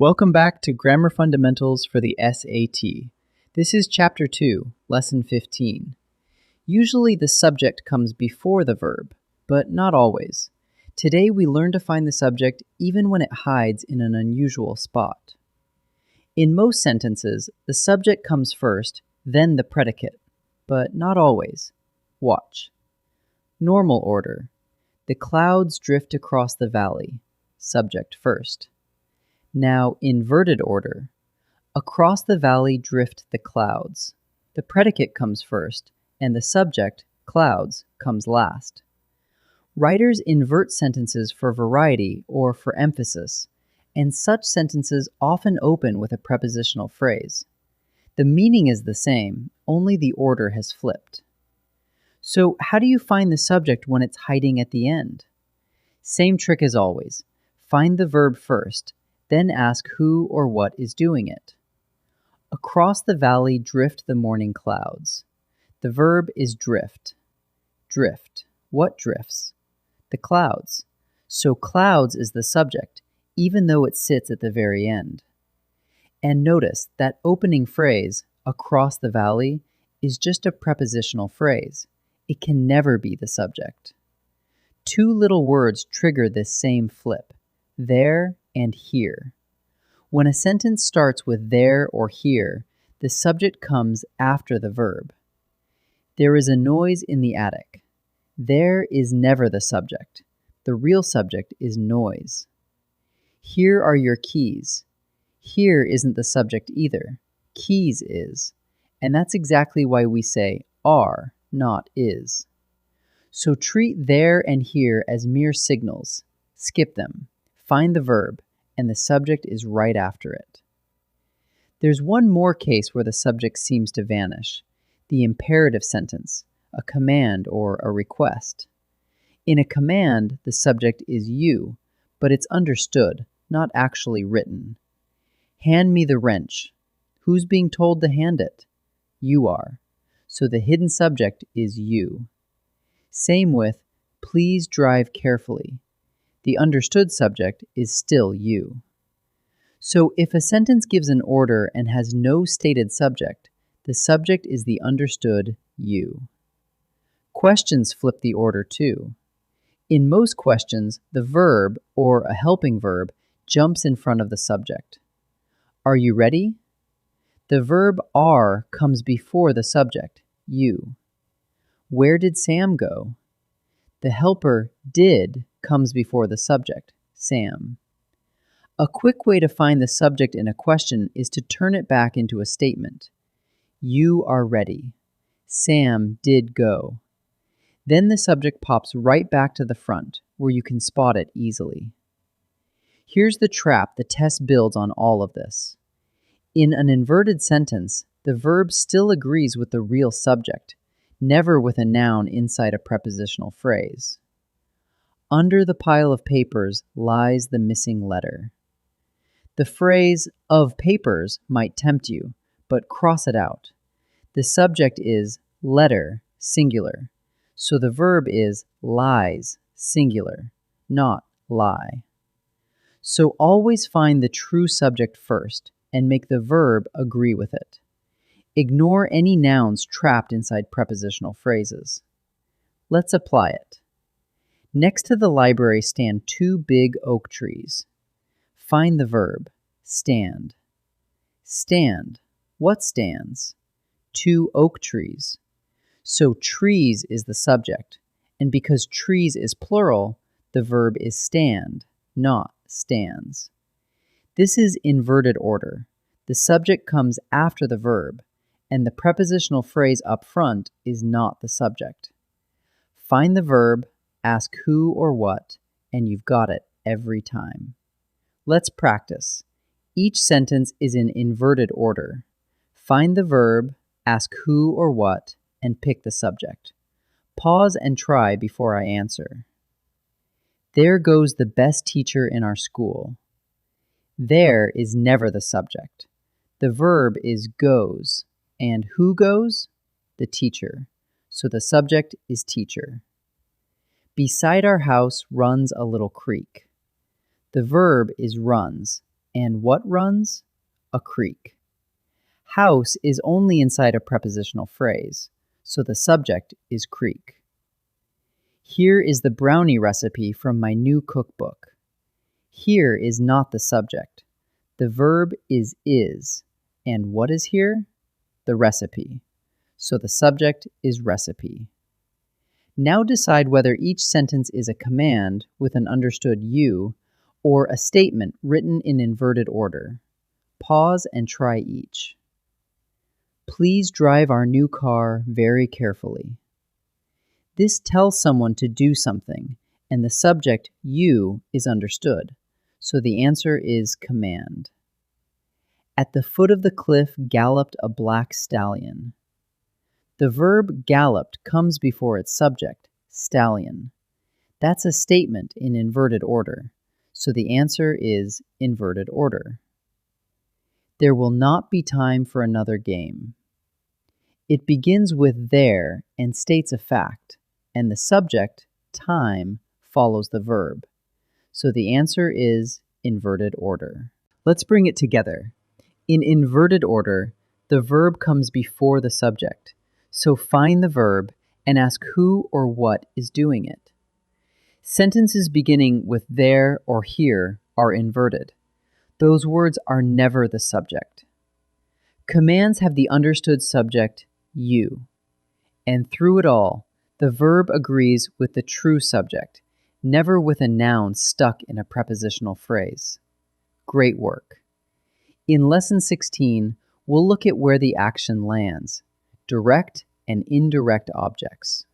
Welcome back to Grammar Fundamentals for the SAT. This is Chapter 2, Lesson 15. Usually the subject comes before the verb, but not always. Today we learn to find the subject even when it hides in an unusual spot. In most sentences, the subject comes first, then the predicate, but not always. Watch. Normal order. The clouds drift across the valley. Subject first. Now, inverted order. Across the valley drift the clouds. The predicate comes first, and the subject, clouds, comes last. Writers invert sentences for variety or for emphasis, and such sentences often open with a prepositional phrase. The meaning is the same, only the order has flipped. So, how do you find the subject when it's hiding at the end? Same trick as always. Find the verb first, then ask who or what is doing it. Across the valley drift the morning clouds. The verb is drift. Drift. What drifts? The clouds. So clouds is the subject, even though it sits at the very end. And notice that opening phrase, across the valley, is just a prepositional phrase. It can never be the subject. Two little words trigger this same flip, there and here. When a sentence starts with there or here, the subject comes after the verb. There is a noise in the attic. There is never the subject. The real subject is noise. Here are your keys. Here isn't the subject either. Keys is. And that's exactly why we say are, not is. So treat there and here as mere signals. Skip them. Find the verb, and the subject is right after it. There's one more case where the subject seems to vanish, the imperative sentence, a command or a request. In a command, the subject is you, but it's understood, not actually written. Hand me the wrench. Who's being told to hand it? You are. So the hidden subject is you. Same with, please drive carefully. The understood subject is still you. So if a sentence gives an order and has no stated subject, the subject is the understood you. Questions flip the order too. In most questions, the verb, or a helping verb, jumps in front of the subject. Are you ready? The verb are comes before the subject, you. Where did Sam go? The helper did comes before the subject, Sam. A quick way to find the subject in a question is to turn it back into a statement. You are ready. Sam did go. Then the subject pops right back to the front, where you can spot it easily. Here's the trap the test builds on all of this. In an inverted sentence, the verb still agrees with the real subject, never with a noun inside a prepositional phrase. Under the pile of papers lies the missing letter. The phrase of papers might tempt you, but cross it out. The subject is letter, singular, so the verb is lies, singular, not lie. So always find the true subject first and make the verb agree with it. Ignore any nouns trapped inside prepositional phrases. Let's apply it. Next to the library stand two big oak trees. Find the verb, stand. Stand. What stands? Two oak trees. So trees is the subject, and because trees is plural, the verb is stand, not stands. This is inverted order. The subject comes after the verb, and the prepositional phrase up front is not the subject. Find the verb, ask who or what, and you've got it every time. Let's practice. Each sentence is in inverted order. Find the verb, ask who or what, and pick the subject. Pause and try before I answer. There goes the best teacher in our school. There is never the subject. The verb is goes, and who goes? The teacher. So the subject is teacher. Beside our house runs a little creek. The verb is runs, And what runs? A creek. House is only inside a prepositional phrase, so the subject is creek. Here is the brownie recipe from my new cookbook. Here is not the subject. The verb is, and what is here? The recipe. So the subject is recipe. Now decide whether each sentence is a command with an understood you or a statement written in inverted order. Pause and try each. Please drive our new car very carefully. This tells someone to do something, and the subject, you, is understood, so the answer is command. At the foot of the cliff galloped a black stallion. The verb galloped comes before its subject, stallion. That's a statement in inverted order, so the answer is inverted order. There will not be time for another game. It begins with there and states a fact, and the subject, time, follows the verb. So the answer is inverted order. Let's bring it together. In inverted order, the verb comes before the subject. So find the verb and ask who or what is doing it. Sentences beginning with there or here are inverted. Those words are never the subject. Commands have the understood subject, you. And through it all, the verb agrees with the true subject, never with a noun stuck in a prepositional phrase. Great work. In Lesson 16, we'll look at where the action lands, direct and indirect objects.